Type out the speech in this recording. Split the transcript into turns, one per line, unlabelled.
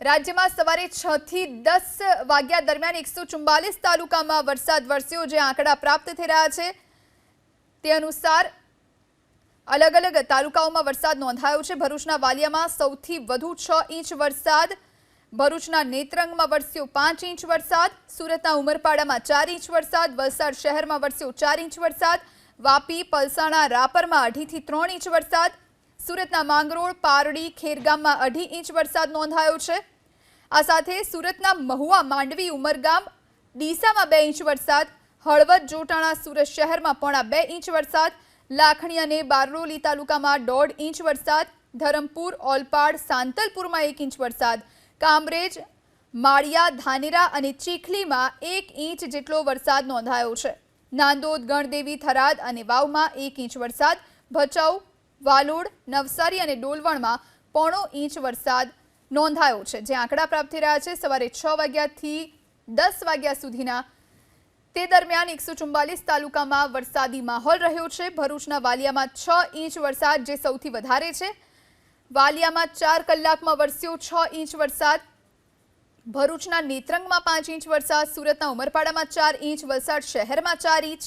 રાજ્યમાં સવારે 6 થી 10 વાગ્યા દરમિયાન 144 તાલુકામાં વરસાદ વરસ્યો, જે આંકડા પ્રાપ્ત થઈ રહ્યા છે તે અનુસાર અલગ અલગ તાલુકાઓમાં વરસાદ નોંધાયો છે। ભરૂચના વાલિયામાં સૌથી વધુ 6 ઇંચ વરસાદ, ભરૂચના નેત્રંગમાં વરસ્યો 5 ઇંચ વરસાદ, સુરતના ઉમરપાડામાં 4 ઇંચ વરસાદ, વલસાડ શહેરમાં વરસ્યો 4 ઇંચ વરસાદ, વાપી, પલસાણા, રાપરમાં 2.5 થી 3 ઇંચ વરસાદ, સુરતના માંગરોળ, પારડી, ખેરગામમાં 2.5 ઇંચ વરસાદ નોંધાયો છે। આ સાથે સુરતના મહુવા, માંડવી, ઉમરગામ, ડીસામાં 2 ઇંચ વરસાદ, હળવદ, જોટાણા, સુરત શહેરમાં 2.5 ઇંચ વરસાદ, લાખણી અને બારડોલી તાલુકામાં 1.5 ઇંચ વરસાદ, ધરમપુર, ઓલપાડ, સાંતલપુરમાં 1 ઇંચ વરસાદ, કામરેજ, માળિયા, ધાનેરા અને ચીખલીમાં 1 ઇંચ જેટલો વરસાદ નોંધાયો છે। નાંદોદ, ગણદેવી, થરાદ અને વાવમાં 1 ઇંચ વરસાદ, ભચાઉ, વાલોડ, નવસારી અને ડોલવણમાં 0.5 ઇંચ વરસાદ નોંધાયો છે। જે આંકડા પ્રાપ્ત થઈ રહ્યા છે સવારે 6 વાગ્યાથી 10 વાગ્યા સુધીના, તે દરમિયાન 144 તાલુકામાં વરસાદી માહોલ રહ્યો છે। ભરૂચના વાલિયામાં 6 ઇંચ વરસાદ જે સૌથી વધારે છે। વાલિયામાં 4 કલાકમાં વરસ્યો 6 ઇંચ વરસાદ, ભરૂચના નેત્રંગમાં 5 ઇંચ વરસાદ, સુરતના ઉમરપાડામાં 4 ઇંચ, વલસાડ શહેરમાં 4 ઇંચ,